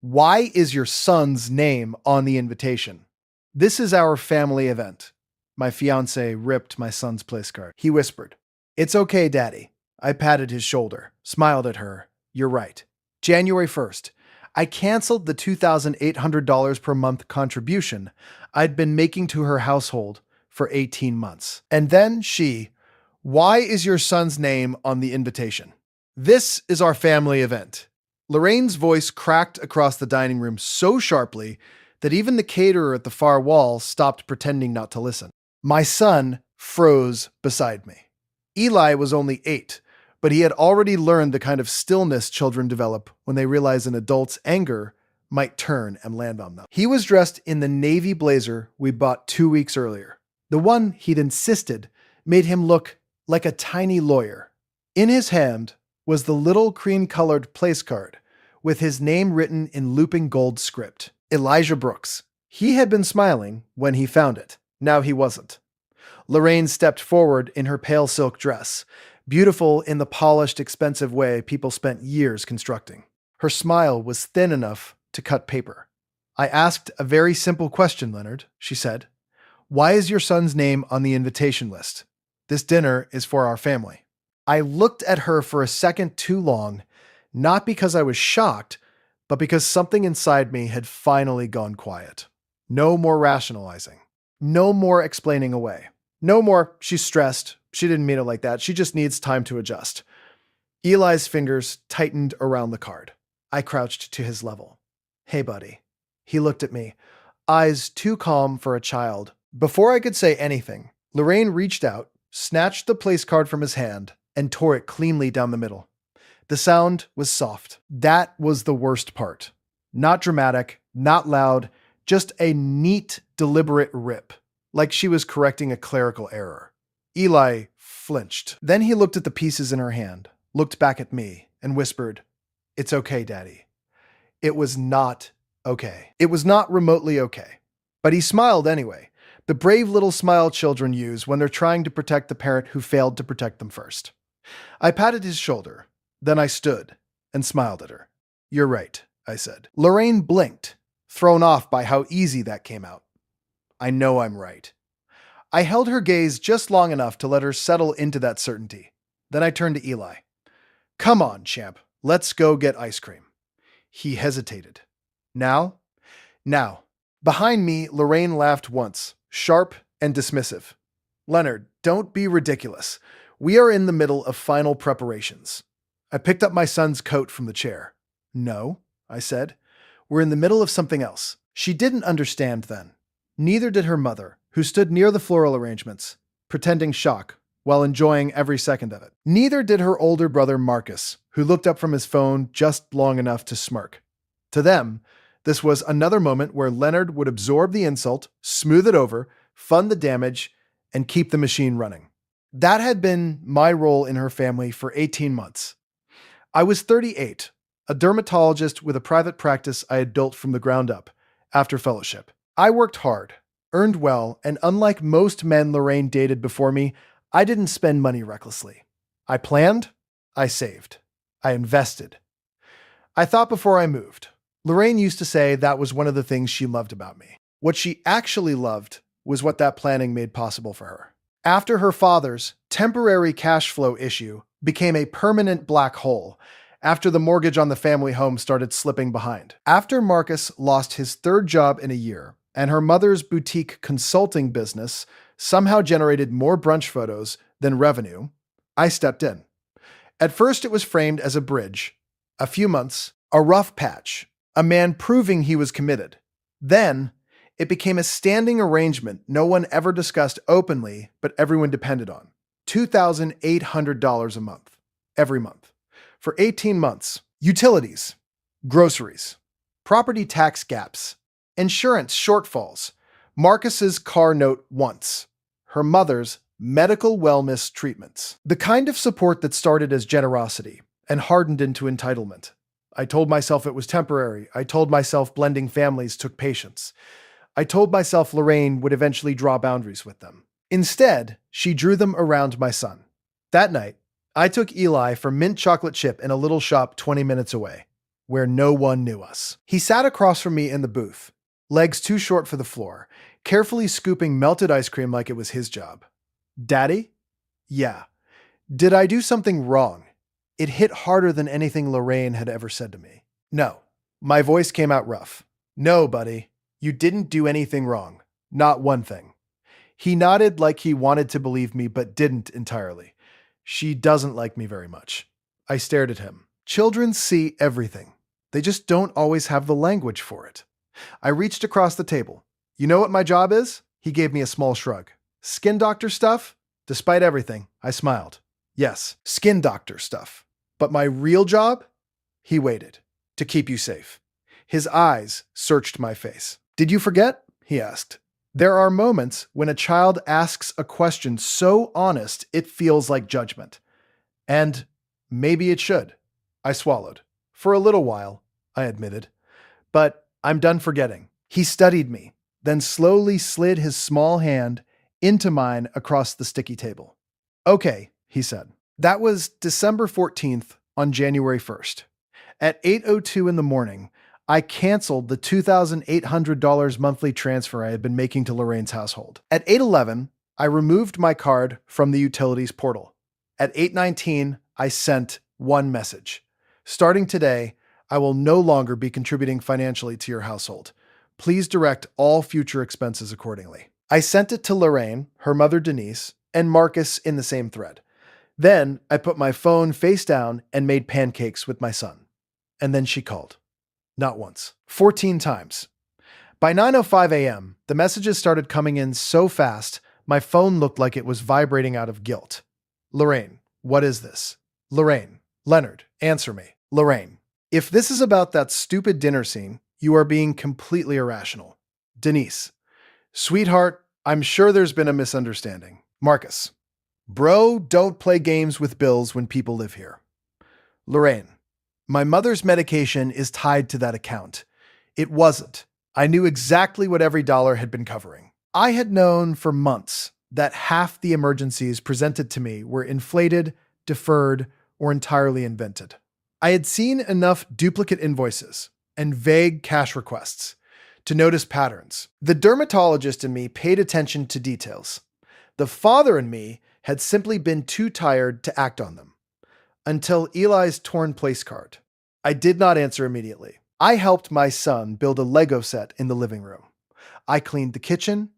Why is your son's name on the invitation? This is our family event. My fiancé ripped my son's place card. He whispered, "It's okay, Daddy." I patted his shoulder, smiled at her. "You're right. January 1st. I canceled the $2,800 per month contribution I'd been making to her household for 18 months. And then why is your son's name on the invitation? This is our family event." Lorraine's voice cracked across the dining room so sharply that even the caterer at the far wall stopped pretending not to listen. My son froze beside me. Eli was only 8, but he had already learned the kind of stillness children develop when they realize an adult's anger might turn and land on them. He was dressed in the navy blazer we bought 2 weeks earlier. The one he'd insisted made him look like a tiny lawyer. In his hand was the little cream-colored place card with his name written in looping gold script. Elijah Brooks. He had been smiling when he found it. Now he wasn't. Lorraine stepped forward in her pale silk dress, beautiful in the polished, expensive way people spent years constructing. Her smile was thin enough to cut paper. "I asked a very simple question, Leonard," she said. "Why is your son's name on the invitation list? This dinner is for our family." I looked at her for a second too long, not because I was shocked, but because something inside me had finally gone quiet. No more rationalizing. No more explaining away. No more, "She's stressed. She didn't mean it like that. She just needs time to adjust." Eli's fingers tightened around the card. I crouched to his level. "Hey, buddy." He looked at me, eyes too calm for a child. Before I could say anything, Lorraine reached out, snatched the place card from his hand, and tore it cleanly down the middle. The sound was soft. That was the worst part. Not dramatic, not loud, just a neat, deliberate rip, like she was correcting a clerical error. Eli flinched. Then he looked at the pieces in her hand, looked back at me, and whispered, "It's okay, Daddy." It was not okay. It was not remotely okay. But he smiled anyway, the brave little smile children use when they're trying to protect the parent who failed to protect them first. I patted his shoulder. Then I stood and smiled at her. "You're right," I said. Lorraine blinked, thrown off by how easy that came out. "I know I'm right." I held her gaze just long enough to let her settle into that certainty. Then I turned to Eli. "Come on, champ. Let's go get ice cream." He hesitated. "Now?" "Now." Behind me, Lorraine laughed once, sharp and dismissive. "Leonard, don't be ridiculous. We are in the middle of final preparations." I picked up my son's coat from the chair. "No," I said. "We're in the middle of something else." She didn't understand then. Neither did her mother, who stood near the floral arrangements, pretending shock while enjoying every second of it. Neither did her older brother Marcus, who looked up from his phone just long enough to smirk. To them, this was another moment where Leonard would absorb the insult, smooth it over, fund the damage, and keep the machine running. That had been my role in her family for 18 months. I was 38, a dermatologist with a private practice I had built from the ground up after fellowship. I worked hard, earned well, and unlike most men Lorraine dated before me, I didn't spend money recklessly. I planned, I saved, I invested. I thought before I moved. Lorraine used to say that was one of the things she loved about me. What she actually loved was what that planning made possible for her. After her father's temporary cash flow issue became a permanent black hole, after the mortgage on the family home started slipping behind, after Marcus lost his third job in a year, and her mother's boutique consulting business somehow generated more brunch photos than revenue, I stepped in. At first, it was framed as a bridge, a few months, a rough patch, a man proving he was committed. Then, it became a standing arrangement no one ever discussed openly, but everyone depended on. $2,800 a month, every month. For 18 months. Utilities, groceries, property tax gaps, insurance shortfalls, Marcus's car note once, her mother's medical wellness treatments. The kind of support that started as generosity and hardened into entitlement. I told myself it was temporary. I told myself blending families took patience. I told myself Lorraine would eventually draw boundaries with them. Instead, she drew them around my son. That night, I took Eli for mint chocolate chip in a little shop 20 minutes away. where no one knew us. He sat across from me in the booth, legs too short for the floor, carefully scooping melted ice cream like it was his job. Daddy? Yeah. Did I do something wrong? It hit harder than anything Lorraine had ever said to me. No. My voice came out rough. No, buddy. You didn't do anything wrong. Not one thing. He nodded like he wanted to believe me, but didn't entirely. She doesn't like me very much. I stared at him. Children see everything. They just don't always have the language for it. I reached across the table. You know what my job is? He gave me a small shrug. Skin doctor stuff? Despite everything, I smiled. Yes, skin doctor stuff. But my real job? He waited. To keep you safe. His eyes searched my face. Did you forget? He asked. There are moments when a child asks a question so honest it feels like judgment. And maybe it should. I swallowed. For a little while, I admitted. But I'm done forgetting. He studied me, then slowly slid his small hand into mine across the sticky table. Okay, he said. That was December 14th on January 1st. At 8:02 in the morning, I canceled the $2,800 monthly transfer I had been making to Lorraine's household. At 8:11, I removed my card from the utilities portal. At 8:19, I sent one message. Starting today, I will no longer be contributing financially to your household. Please direct all future expenses accordingly. I sent it to Lorraine, her mother Denise, and Marcus in the same thread. Then I put my phone face down and made pancakes with my son. And then she called. Not once. 14 times. By 9:05 a.m., the messages started coming in so fast, my phone looked like it was vibrating out of guilt. Lorraine, what is this? Lorraine, Leonard, answer me. Lorraine, if this is about that stupid dinner scene, you are being completely irrational. Denise, sweetheart, I'm sure there's been a misunderstanding. Marcus, bro, don't play games with bills when people live here. Lorraine, my mother's medication is tied to that account. It wasn't. I knew exactly what every dollar had been covering. I had known for months that half the emergencies presented to me were inflated, deferred, or entirely invented. I had seen enough duplicate invoices and vague cash requests to notice patterns. The dermatologist in me paid attention to details. The father in me had simply been too tired to act on them. Until Eli's torn place card. I did not answer immediately. I helped my son build a Lego set in the living room. I cleaned the kitchen.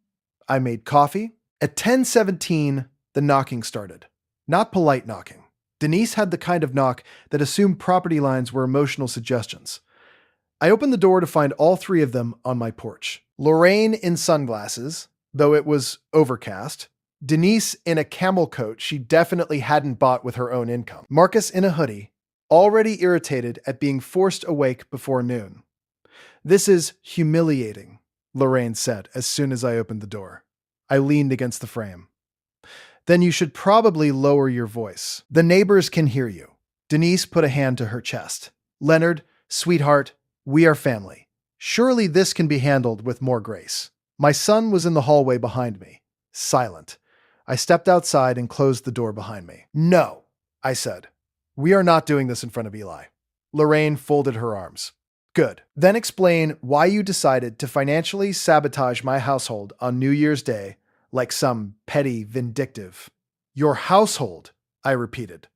I made coffee. At 10:17, the knocking started. Not polite knocking. Denise had the kind of knock that assumed property lines were emotional suggestions. I opened the door to find all three of them on my porch. Lorraine in sunglasses, though it was overcast. Denise in a camel coat she definitely hadn't bought with her own income. Marcus in a hoodie, already irritated at being forced awake before noon. This is humiliating, Lorraine said as soon as I opened the door. I leaned against the frame. Then you should probably lower your voice. The neighbors can hear you. Denise put a hand to her chest. Leonard, sweetheart, we are family. Surely this can be handled with more grace. My son was in the hallway behind me, silent. I stepped outside and closed the door behind me. No, I said. We are not doing this in front of Eli. Lorraine folded her arms. Good. Then explain why you decided to financially sabotage my household on New Year's Day like some petty vindictive. Your household, I repeated.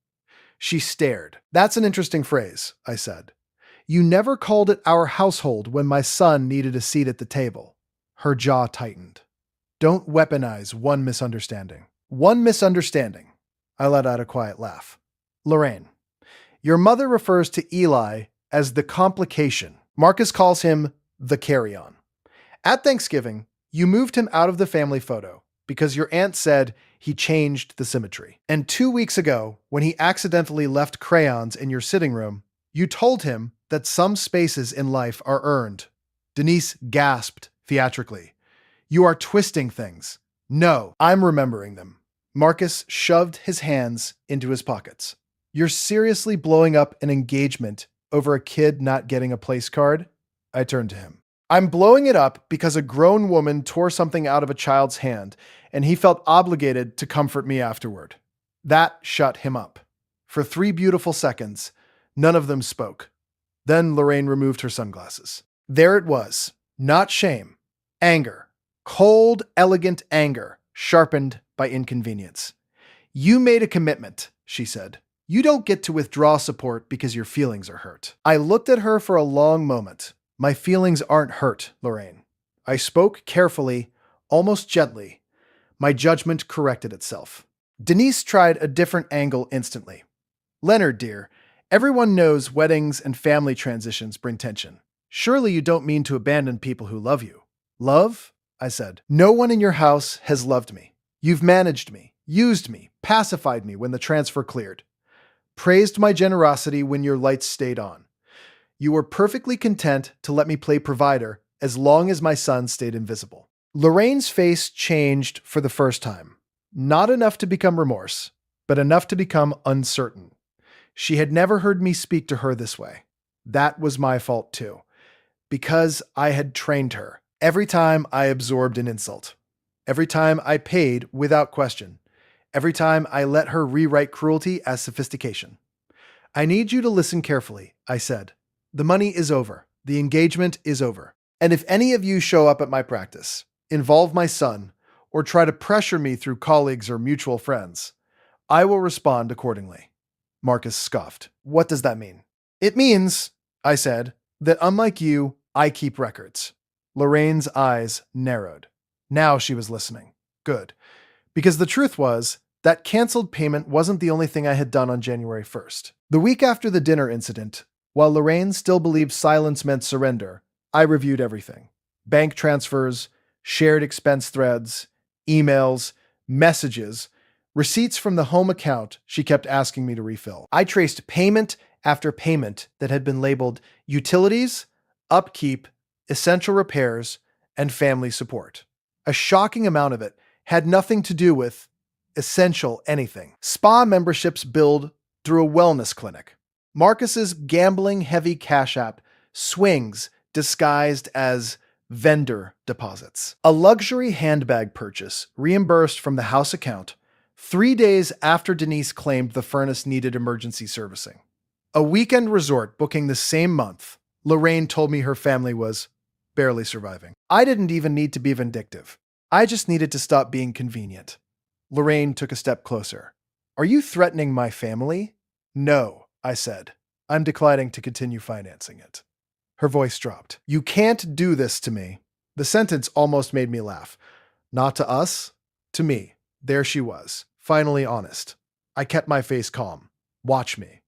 She stared. That's an interesting phrase, I said. You never called it our household when my son needed a seat at the table. Her jaw tightened. Don't weaponize one misunderstanding. One misunderstanding. I let out a quiet laugh. Lorraine, your mother refers to Eli as the complication. Marcus calls him the carry-on. At Thanksgiving, you moved him out of the family photo because your aunt said he changed the symmetry. And 2 weeks ago, when he accidentally left crayons in your sitting room, you told him that some spaces in life are earned. Denise gasped theatrically. You are twisting things. No, I'm remembering them. Marcus shoved his hands into his pockets. You're seriously blowing up an engagement over a kid not getting a place card? I turned to him. I'm blowing it up because a grown woman tore something out of a child's hand, and he felt obligated to comfort me afterward. That shut him up. For 3 beautiful seconds, none of them spoke. Then Lorraine removed her sunglasses. There it was. Not shame. Anger. Cold, elegant anger, sharpened by inconvenience. You made a commitment, she said. You don't get to withdraw support because your feelings are hurt. I looked at her for a long moment. My feelings aren't hurt, Lorraine. I spoke carefully, almost gently. My judgment corrected itself. Denise tried a different angle instantly. Leonard, dear, everyone knows weddings and family transitions bring tension. Surely you don't mean to abandon people who love you. Love? I said. No one in your house has loved me. You've managed me, used me, pacified me when the transfer cleared. Praised my generosity when your lights stayed on. You were perfectly content to let me play provider as long as my son stayed invisible. Lorraine's face changed for the first time. Not enough to become remorse, but enough to become uncertain. She had never heard me speak to her this way. That was my fault too, because I had trained her. Every time I absorbed an insult. Every time I paid without question. Every time I let her rewrite cruelty as sophistication. I need you to listen carefully, I said. The money is over. The engagement is over. And if any of you show up at my practice, involve my son, or try to pressure me through colleagues or mutual friends, I will respond accordingly. Marcus scoffed. What does that mean? It means, I said, that unlike you, I keep records. Lorraine's eyes narrowed. Now she was listening. Good. Because the truth was, that canceled payment wasn't the only thing I had done on January 1st. The week after the dinner incident, while Lorraine still believed silence meant surrender, I reviewed everything. Bank transfers, shared expense threads, emails, messages, receipts from the home account she kept asking me to refill. I traced payment after payment that had been labeled utilities, upkeep, essential repairs, and family support. A shocking amount of it had nothing to do with essential anything. Spa memberships billed through a wellness clinic. Marcus's gambling-heavy Cash App swings disguised as vendor deposits. A luxury handbag purchase reimbursed from the house account 3 days after Denise claimed the furnace needed emergency servicing. A weekend resort booking the same month. Lorraine told me her family was barely surviving. I didn't even need to be vindictive. I just needed to stop being convenient. Lorraine took a step closer. Are you threatening my family? No, I said. I'm declining to continue financing it. Her voice dropped. You can't do this to me. The sentence almost made me laugh. Not to us, to me. There she was, finally honest. I kept my face calm. Watch me.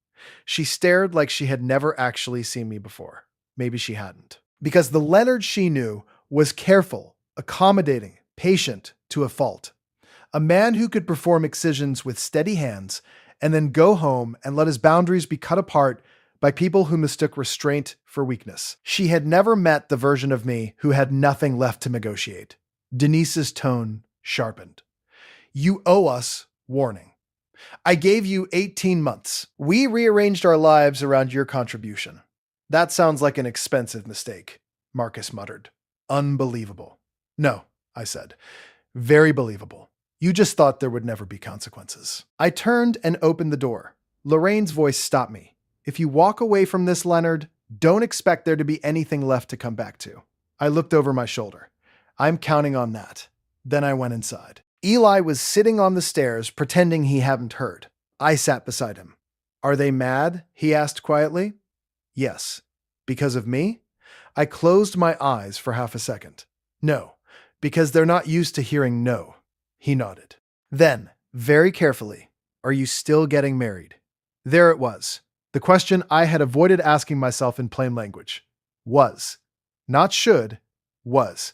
She stared like she had never actually seen me before. Maybe she hadn't. Because the Leonard she knew was careful, accommodating, patient to a fault. A man who could perform excisions with steady hands and then go home and let his boundaries be cut apart by people who mistook restraint for weakness. She had never met the version of me who had nothing left to negotiate. Denise's tone sharpened. You owe us warning. I gave you 18 months. We rearranged our lives around your contribution. That sounds like an expensive mistake, Marcus muttered. Unbelievable. No, I said. Very believable. You just thought there would never be consequences. I turned and opened the door. Lorraine's voice stopped me. If you walk away from this, Leonard, don't expect there to be anything left to come back to. I looked over my shoulder. I'm counting on that. Then I went inside. Eli was sitting on the stairs, pretending he hadn't heard. I sat beside him. Are they mad? He asked quietly. Yes. Because of me? I closed my eyes for half a second. No, because they're not used to hearing no. He nodded. Then, very carefully, are you still getting married? There it was. The question I had avoided asking myself in plain language. Was. Not should. Was.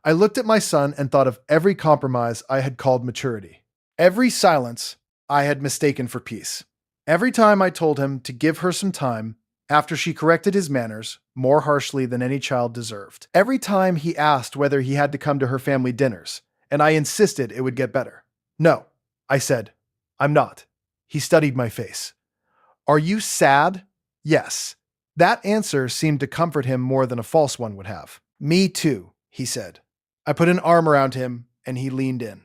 I looked at my son and thought of every compromise I had called maturity. Every silence I had mistaken for peace. Every time I told him to give her some time after she corrected his manners more harshly than any child deserved. Every time he asked whether he had to come to her family dinners, and I insisted it would get better. No, I said, I'm not. He studied my face. Are you sad? Yes. That answer seemed to comfort him more than a false one would have. Me too, he said. I put an arm around him, and he leaned in.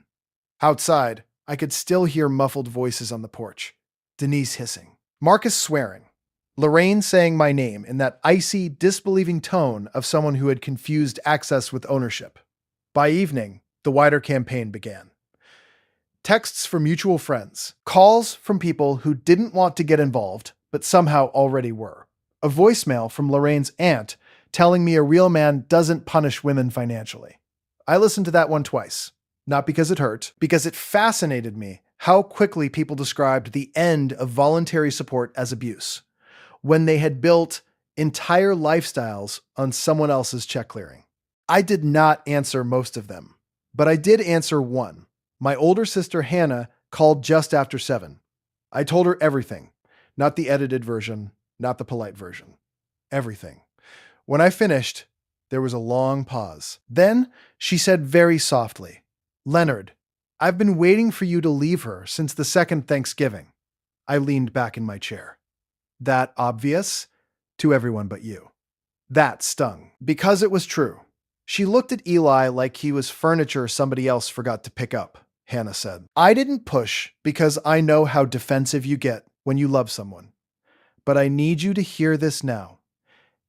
Outside, I could still hear muffled voices on the porch. Denise hissing. Marcus swearing. Lorraine saying my name in that icy, disbelieving tone of someone who had confused access with ownership. By evening, the wider campaign began. Texts from mutual friends, calls from people who didn't want to get involved, but somehow already were. A voicemail from Lorraine's aunt telling me a real man doesn't punish women financially. I listened to that one twice. Not because it hurt, because it fascinated me how quickly people described the end of voluntary support as abuse, when they had built entire lifestyles on someone else's check clearing. I did not answer most of them, but I did answer one. My older sister Hannah called just after 7. I told her everything, not the edited version, not the polite version. Everything. When I finished, there was a long pause. Then she said very softly, "Leonard, I've been waiting for you to leave her since the second Thanksgiving." I leaned back in my chair. That obvious? To everyone but you. That stung, because it was true. She looked at Eli like he was furniture somebody else forgot to pick up, Hannah said. I didn't push because I know how defensive you get when you love someone. But I need you to hear this now.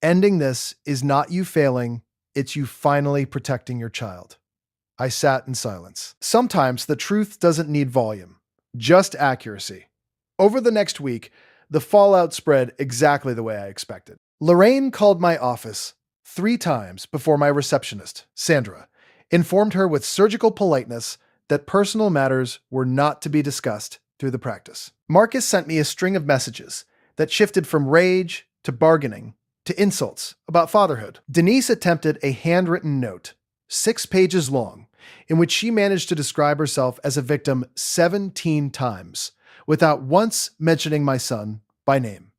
Ending this is not you failing, it's you finally protecting your child. I sat in silence. Sometimes the truth doesn't need volume, just accuracy. Over the next week, the fallout spread exactly the way I expected. Lorraine called my office 3 times before my receptionist, Sandra, informed her with surgical politeness that personal matters were not to be discussed through the practice. Marcus sent me a string of messages that shifted from rage to bargaining to insults about fatherhood. Denise attempted a handwritten note, 6 pages long, in which she managed to describe herself as a victim 17 times, without once mentioning my son by name.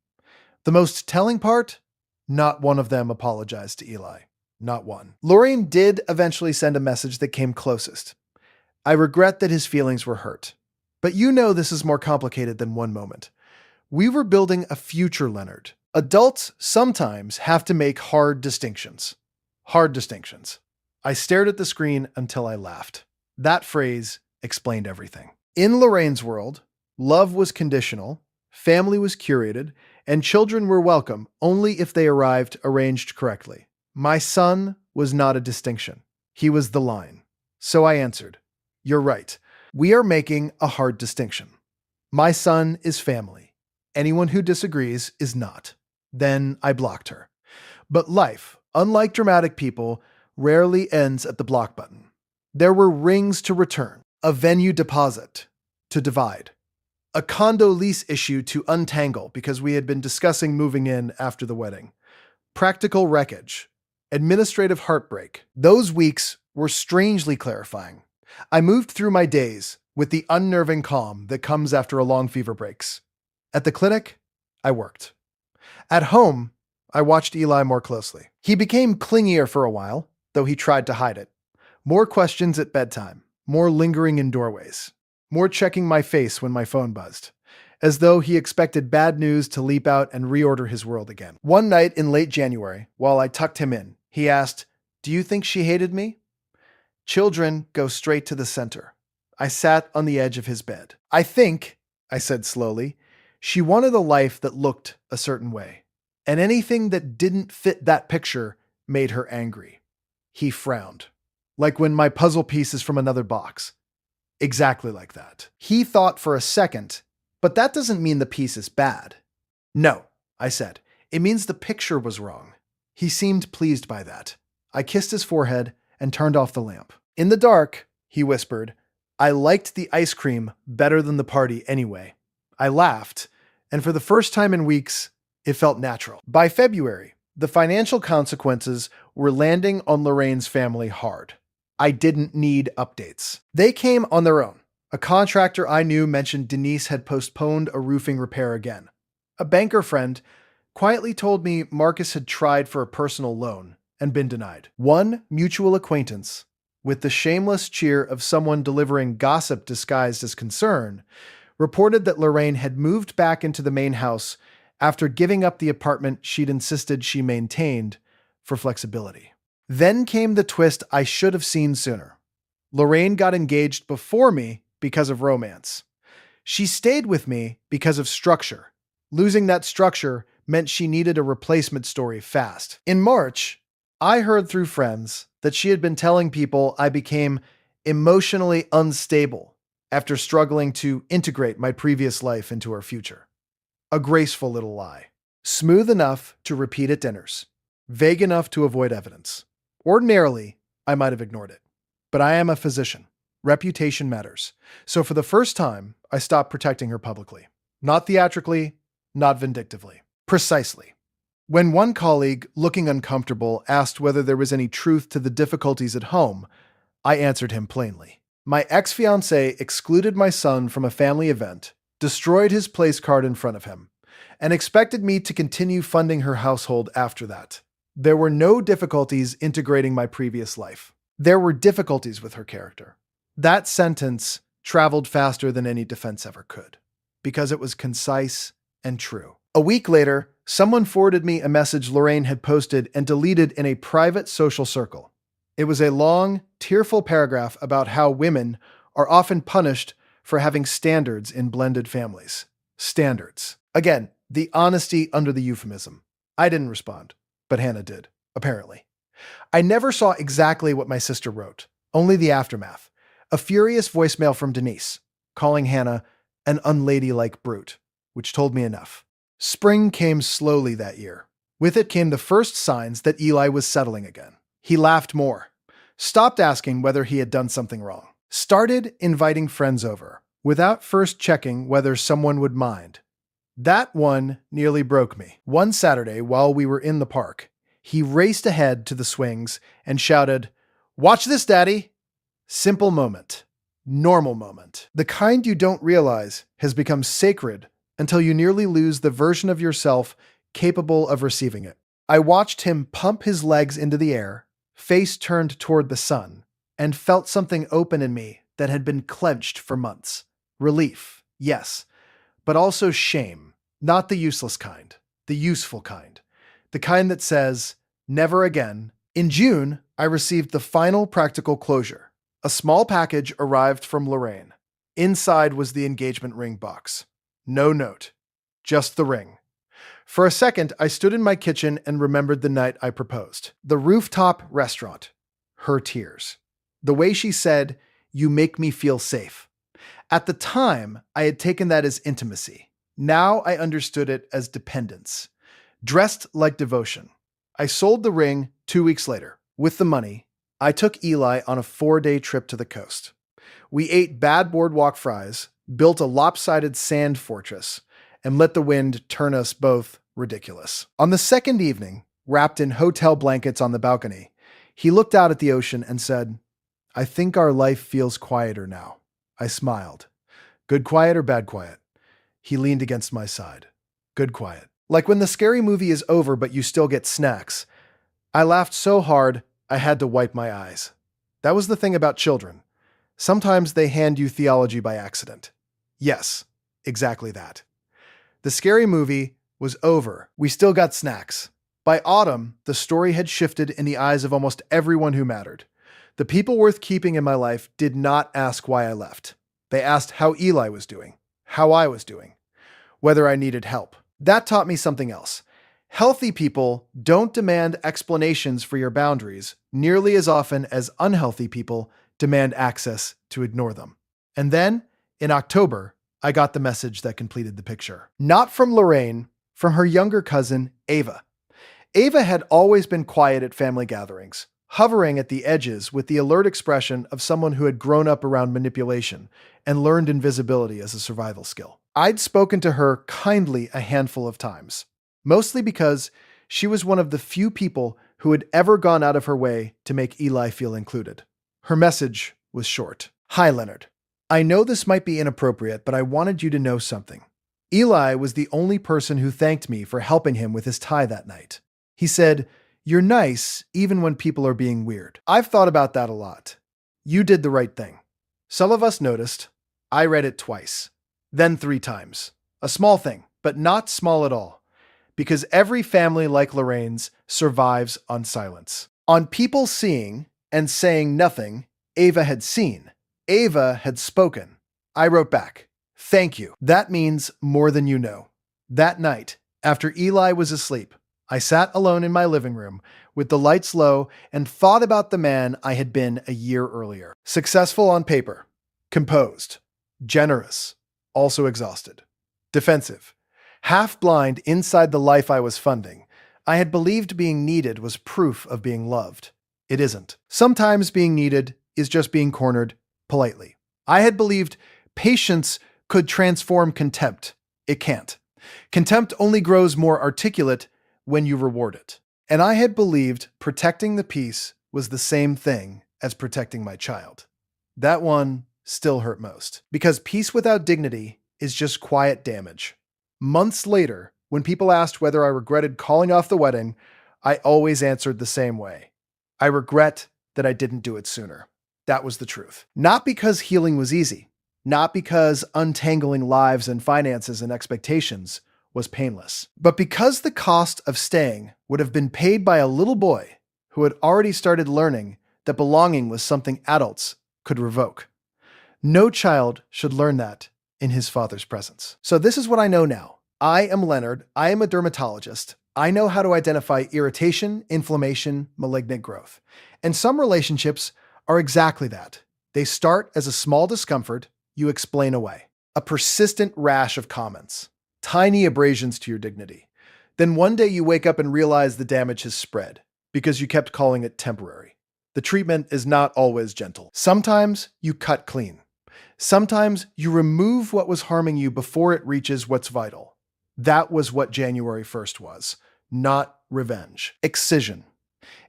The most telling part? Not one of them apologized to Eli. Not one. Lorraine did eventually send a message that came closest. I regret that his feelings were hurt. But you know this is more complicated than one moment. We were building a future, Leonard. Adults sometimes have to make hard distinctions. Hard distinctions. I stared at the screen until I laughed. That phrase explained everything. In Lorraine's world, love was conditional, family was curated, and children were welcome only if they arrived arranged correctly. My son was not a distinction. He was the line. So I answered, "You're right. We are making a hard distinction. My son is family. Anyone who disagrees is not." Then I blocked her. But life, unlike dramatic people, rarely ends at the block button. There were rings to return, a venue deposit to divide, a condo lease issue to untangle because we had been discussing moving in after the wedding, practical wreckage, administrative heartbreak. Those weeks were strangely clarifying. I moved through my days with the unnerving calm that comes after a long fever breaks. At the clinic, I worked. At home, I watched Eli more closely. He became clingier for a while, though he tried to hide it. More questions at bedtime, more lingering in doorways, more checking my face when my phone buzzed, as though he expected bad news to leap out and reorder his world again. One night in late January, while I tucked him in, he asked, "Do you think she hated me?" Children go straight to the center. I sat on the edge of his bed. "I think," I said slowly, "she wanted a life that looked a certain way, and anything that didn't fit that picture made her angry." He frowned, like when my puzzle piece is from another box. Exactly like that. He thought for a second, "But that doesn't mean the piece is bad." "No," I said, "it means the picture was wrong." He seemed pleased by that. I kissed his forehead and turned off the lamp. "In the dark," he whispered, "I liked the ice cream better than the party anyway." I laughed, and for the first time in weeks, it felt natural. By February, the financial consequences were landing on Lorraine's family hard. I didn't need updates. They came on their own. A contractor I knew mentioned Denise had postponed a roofing repair again. A banker friend quietly told me Marcus had tried for a personal loan and been denied. One mutual acquaintance, with the shameless cheer of someone delivering gossip disguised as concern, reported that Lorraine had moved back into the main house after giving up the apartment she'd insisted she maintained for flexibility. Then came the twist I should have seen sooner. Lorraine got engaged before me because of romance. She stayed with me because of structure. Losing that structure meant she needed a replacement story fast. In March, I heard through friends that she had been telling people I became emotionally unstable after struggling to integrate my previous life into our future. A graceful little lie. Smooth enough to repeat at dinners. Vague enough to avoid evidence. Ordinarily, I might have ignored it. But I am a physician. Reputation matters. So for the first time, I stopped protecting her publicly. Not theatrically, not vindictively. Precisely. When one colleague, looking uncomfortable, asked whether there was any truth to the difficulties at home, I answered him plainly. My ex-fiancée excluded my son from a family event, destroyed his place card in front of him, and expected me to continue funding her household after that. There were no difficulties integrating my previous life. There were difficulties with her character. That sentence traveled faster than any defense ever could, because it was concise and true. A week later, someone forwarded me a message Lorraine had posted and deleted in a private social circle. It was a long, tearful paragraph about how women are often punished for having standards in blended families. Standards. Again, the honesty under the euphemism. I didn't respond, but Hannah did, apparently. I never saw exactly what my sister wrote, only the aftermath. A furious voicemail from Denise, calling Hannah an unladylike brute, which told me enough. Spring came slowly that year. With it came the first signs that Eli was settling again. He laughed more, stopped asking whether he had done something wrong, started inviting friends over, without first checking whether someone would mind. That one nearly broke me. One Saturday, while we were in the park, he raced ahead to the swings and shouted, "Watch this, Daddy!" Simple moment. Normal moment. The kind you don't realize has become sacred until you nearly lose the version of yourself capable of receiving it. I watched him pump his legs into the air, face turned toward the sun, and felt something open in me that had been clenched for months. Relief, yes, but also shame. Not the useless kind, the useful kind. The kind that says, never again. In June, I received the final practical closure. A small package arrived from Lorraine. Inside was the engagement ring box. No note, just the ring. For a second, I stood in my kitchen and remembered the night I proposed. The rooftop restaurant. Her tears. The way she said, "You make me feel safe." At the time, I had taken that as intimacy. Now I understood it as dependence. Dressed like devotion. I sold the ring 2 weeks later. With the money, I took Eli on a 4-day trip to the coast. We ate bad boardwalk fries, built a lopsided sand fortress, and let the wind turn us both ridiculous. On the second evening, wrapped in hotel blankets on the balcony, he looked out at the ocean and said, "I think our life feels quieter now." I smiled. Good quiet or bad quiet? He leaned against my side. Good quiet. Like when the scary movie is over but you still get snacks. I laughed so hard, I had to wipe my eyes. That was the thing about children. Sometimes they hand you theology by accident. Yes, exactly that. The scary movie was over. We still got snacks. By autumn, the story had shifted in the eyes of almost everyone who mattered. The people worth keeping in my life did not ask why I left. They asked how Eli was doing, how I was doing, whether I needed help. That taught me something else. Healthy people don't demand explanations for your boundaries nearly as often as unhealthy people demand access to ignore them. And then, in October, I got the message that completed the picture. Not from Lorraine, from her younger cousin, Ava. Ava had always been quiet at family gatherings, hovering at the edges with the alert expression of someone who had grown up around manipulation and learned invisibility as a survival skill. I'd spoken to her kindly a handful of times, mostly because she was one of the few people who had ever gone out of her way to make Eli feel included. Her message was short. "Hi, Leonard. I know this might be inappropriate, but I wanted you to know something. Eli was the only person who thanked me for helping him with his tie that night. He said, 'You're nice even when people are being weird.' I've thought about that a lot. You did the right thing. Some of us noticed. I read it twice, then 3 times. A small thing, but not small at all. Because every family like Lorraine's survives on silence. On people seeing and saying nothing, Ava had seen. Ava had spoken. I wrote back, 'Thank you. That means more than you know.' That night, After Eli was asleep, I sat alone in my living room with the lights low and thought about the man I had been a year earlier. Successful on paper, composed, generous, also exhausted, defensive, half blind inside the life I was funding. I had believed being needed was proof of being loved. It isn't. Sometimes being needed is just being cornered politely. I had believed patience could transform contempt. It can't. Contempt only grows more articulate when you reward it. And I had believed protecting the peace was the same thing as protecting my child. That one still hurt most, because peace without dignity is just quiet damage. Months later, when people asked whether I regretted calling off the wedding, I always answered the same way. I regret that I didn't do it sooner. That was the truth. Not because healing was easy, not because untangling lives and finances and expectations was painless, but because the cost of staying would have been paid by a little boy who had already started learning that belonging was something adults could revoke. No child should learn that in his father's presence. So this is what I know now. I am Leonard. I am a dermatologist. I know how to identify irritation, inflammation, malignant growth. And some relationships are exactly that. They start as a small discomfort you explain away, a persistent rash of comments, tiny abrasions to your dignity. Then one day you wake up and realize the damage has spread because you kept calling it temporary. The treatment is not always gentle. Sometimes you cut clean. Sometimes you remove what was harming you before it reaches what's vital. That was what January 1st was, not revenge. Excision.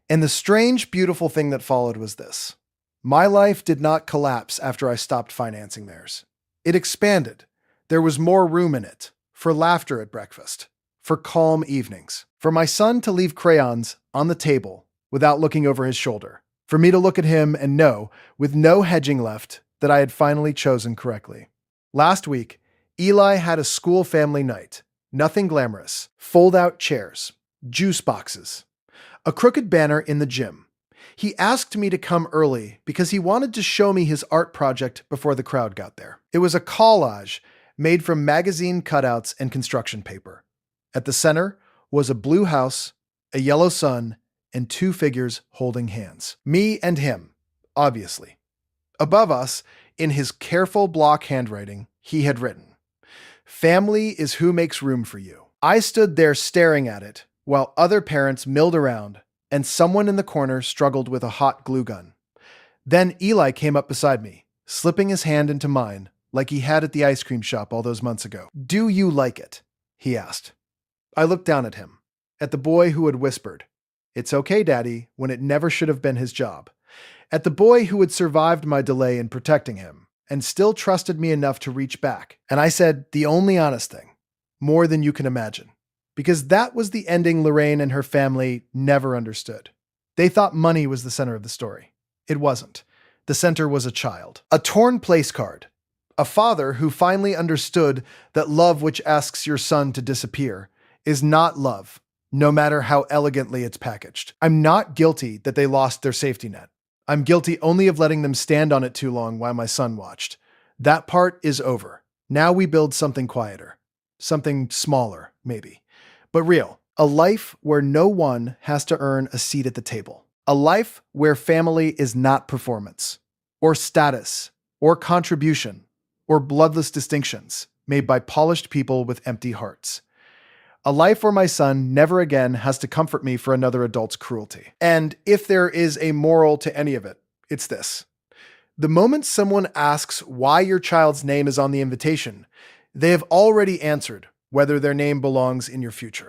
And the strange, beautiful thing that followed was this. My life did not collapse after I stopped financing theirs. It expanded. There was more room in it, for laughter at breakfast, for calm evenings, for my son to leave crayons on the table without looking over his shoulder, for me to look at him and know, with no hedging left, that I had finally chosen correctly. Last week, Eli had a school family night. Nothing glamorous. Fold-out chairs, juice boxes, a crooked banner in the gym. He asked me to come early because he wanted to show me his art project before the crowd got there. It was a collage made from magazine cutouts and construction paper. At the center was a blue house, a yellow sun, and two figures holding hands. Me and him, obviously. Above us, in his careful block handwriting, he had written, "Family is who makes room for you." I stood there staring at it while other parents milled around and someone in the corner struggled with a hot glue gun. Then Eli came up beside me, slipping his hand into mine like he had at the ice cream shop all those months ago. "Do you like it?" he asked. I looked down at him, at the boy who had whispered, "It's okay, Daddy," when it never should have been his job. At the boy who had survived my delay in protecting him and still trusted me enough to reach back. And I said the only honest thing, more than you can imagine. Because that was the ending Lorraine and her family never understood. They thought money was the center of the story. It wasn't. The center was a child. A torn place card. A father who finally understood that love which asks your son to disappear is not love, no matter how elegantly it's packaged. I'm not guilty that they lost their safety net. I'm guilty only of letting them stand on it too long while my son watched. That part is over. Now we build something quieter. Something smaller, maybe. But real. A life where no one has to earn a seat at the table. A life where family is not performance, or status, or contribution, or bloodless distinctions made by polished people with empty hearts. A life where my son never again has to comfort me for another adult's cruelty. And if there is a moral to any of it, it's this. The moment someone asks why your child's name is on the invitation, they have already answered whether their name belongs in your future.